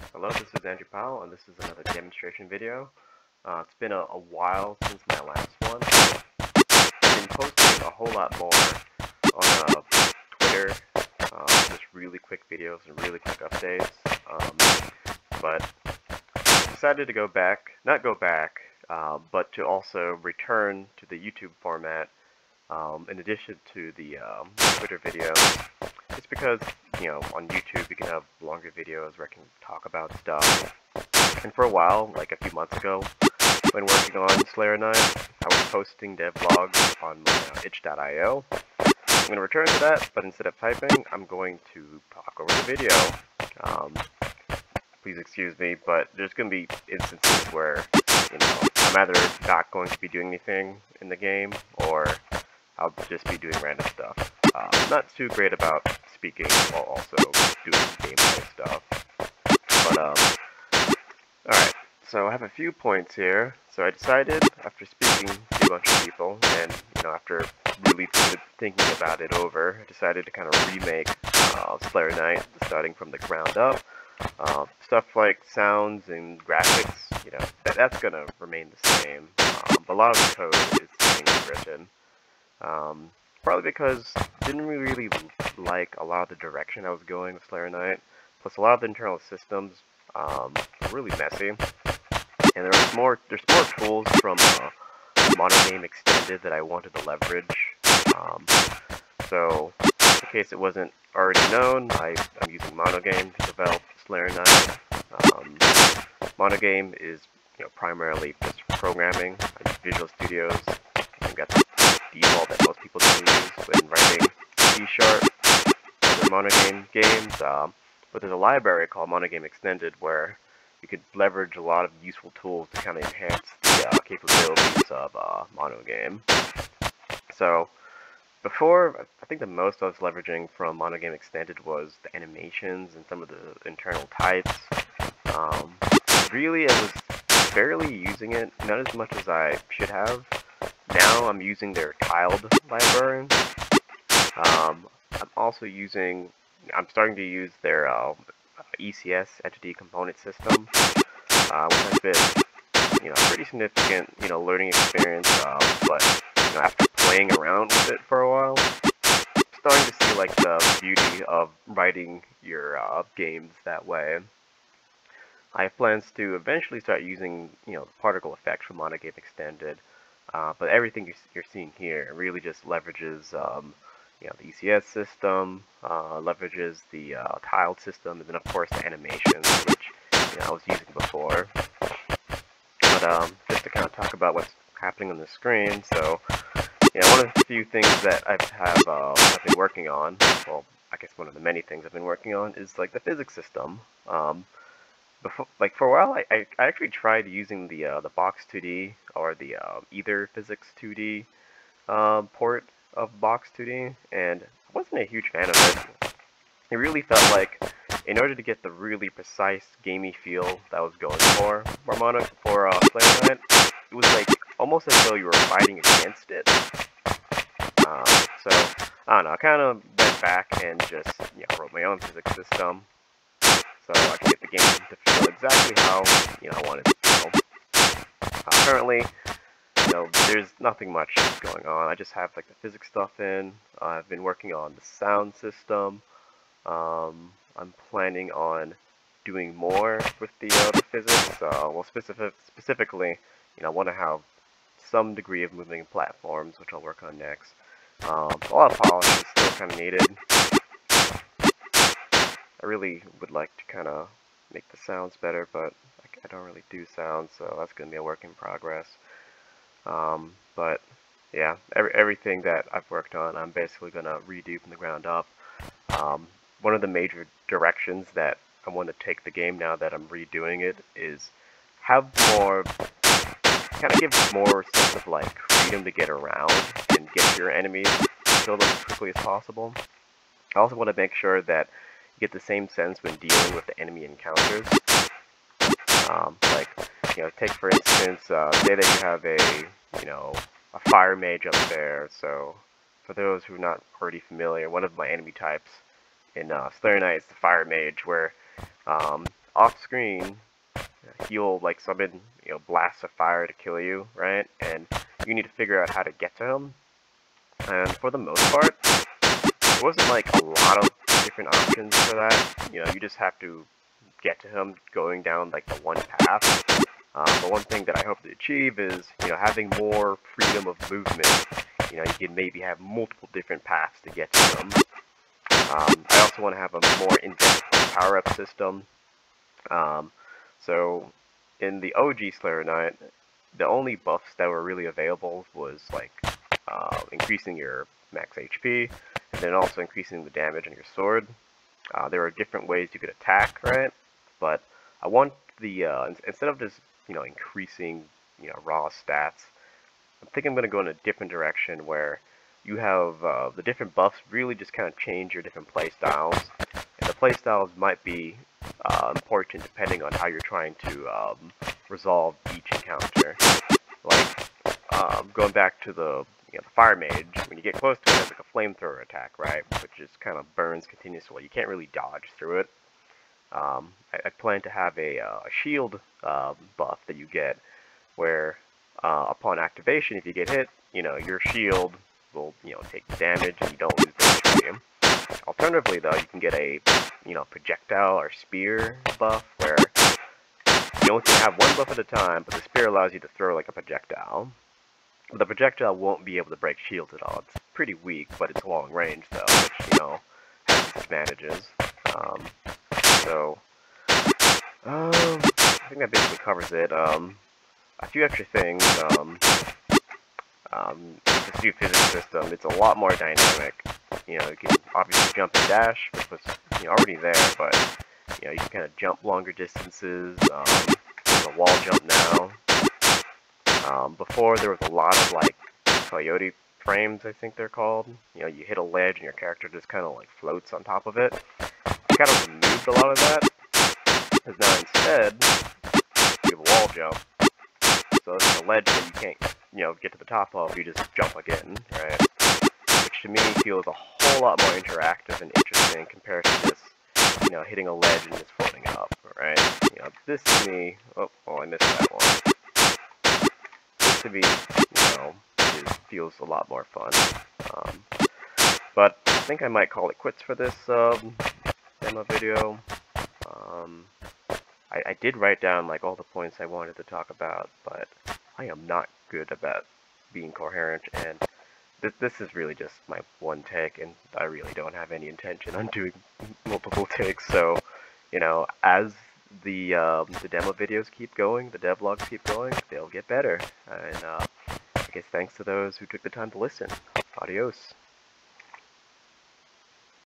Hello, this is Andrew Powell, and this is another demonstration video. It's been a while since my last one. I've been posting a whole lot more on Twitter, just really quick videos and really quick updates. But decided to but to also return to the YouTube format in addition to the Twitter videos. It's because, on YouTube you can have longer videos where I can talk about stuff. And for a while, like a few months ago, when working on Slayer Knight, I was posting devlogs on my itch.io. I'm going to return to that, but instead of typing, I'm going to talk over the video. Please excuse me, but there's going to be instances where, I'm either not going to be doing anything in the game, or I'll just be doing random stuff. Not too great about speaking while also doing gameplay stuff. But, alright, so I have a few points here. So I decided, after speaking to a bunch of people, and, after really thinking about it over, I decided to kind of remake Slayer Knight, starting from the ground up. Stuff like sounds and graphics, that's going to remain the same. But a lot of the code is getting rewritten. Probably because I didn't really like a lot of the direction I was going with Slayer Knight. Plus, a lot of the internal systems are really messy. And there's more tools from Monogame Extended that I wanted to leverage. So, in case it wasn't already known, I'm using Monogame to develop Slayer Knight. Monogame is primarily just programming. I use Visual Studios. I think that's the default that most people can use when writing C# other Monogame games. But there's a library called Monogame Extended where you could leverage a lot of useful tools to kind of enhance the capabilities of Monogame. So before, I think the most I was leveraging from Monogame Extended was the animations and some of the internal types. Really, I was barely using it, not as much as I should have. Now I'm using their tiled library. I'm starting to use their ECS, Entity Component System, which has been, pretty significant, learning experience. But after playing around with it for a while, I'm starting to see like the beauty of writing your games that way. I have plans to eventually start using, the particle effects from Monogame Extended. But everything you're seeing here really just leverages, the ECS system, leverages the tiled system, and then of course the animations, which I was using before. But just to kind of talk about what's happening on the screen, so one of the few things that I've been working on, well, I guess one of the many things I've been working on is like the physics system. For a while, I actually tried using the Box 2D or the Ether Physics 2D port of Box 2D, and I wasn't a huge fan of it. It really felt like, in order to get the really precise, gamey feel that I was going for Slayer Knight, it was like almost as though you were fighting against it. So I don't know. I kind of went back and just wrote my own physics system, so I can get the game to feel exactly how I want it to feel. Currently, there's nothing much going on. I just have like the physics stuff in. I've been working on the sound system. I'm planning on doing more with the physics. Well, specifically, I want to have some degree of moving platforms, which I'll work on next. A lot of polish is still kind of needed. I really would like to kind of make the sounds better, but I don't really do sounds, so that's going to be a work in progress. But yeah, everything that I've worked on, I'm basically going to redo from the ground up. One of the major directions that I want to take the game now that I'm redoing it is give more sense of like freedom to get around and get your enemies, kill them as quickly as possible. I also want to make sure that you get the same sense when dealing with the enemy encounters. Take for instance, say that you have a fire mage up there. So for those who are not already familiar, one of my enemy types in Slayer Knight is the fire mage, where off screen, he'll like summon, blasts of fire to kill you, right? And you need to figure out how to get to him. And for the most part, there wasn't like a lot of different options for that. You just have to get to him going down like the one path. But one thing that I hope to achieve is, having more freedom of movement. You can maybe have multiple different paths to get to him. I also want to have a more in-depth power-up system. So in the OG Slayer Knight, the only buffs that were really available was like increasing your max HP, and then also increasing the damage on your sword. There are different ways you could attack, right? But I want the instead of just increasing raw stats, I think I'm going to go in a different direction where you have the different buffs really just kind of change your different playstyles, and the playstyles might be important depending on how you're trying to resolve each encounter. Like going back to the fire mage, when you get close to it, it's like a flamethrower attack, right? Which just kind of burns continuously. You can't really dodge through it. I plan to have a shield buff that you get, where upon activation, if you get hit, your shield will take the damage and you don't lose the HP. Alternatively, though, you can get a projectile or spear buff, where you only can have one buff at a time, but the spear allows you to throw like a projectile. But the projectile won't be able to break shields at all. It's pretty weak, but it's long range though, which has its advantages. I think that basically covers it. A few extra things. This new physics system, it's a lot more dynamic. You can obviously jump and dash, which was already there, but you can kind of jump longer distances. There's a wall jump now. Before there was a lot of like coyote frames, I think they're called. You hit a ledge and your character just kind of like floats on top of it. I kind of removed a lot of that, because now instead you have a wall jump. So it's a ledge that you can't, get to the top of. You just jump again, right? Which to me feels a whole lot more interactive and interesting compared to just, hitting a ledge and just floating up, right? This to me, oh, I missed that one. This to me, feels a lot more fun. But I think I might call it quits for this demo video. I did write down like all the points I wanted to talk about, but I am not good about being coherent, and this is really just my one take, and I really don't have any intention on doing multiple takes. So, as the demo videos keep going, the devlogs keep going, they'll get better. And I guess thanks to those who took the time to listen. Adios.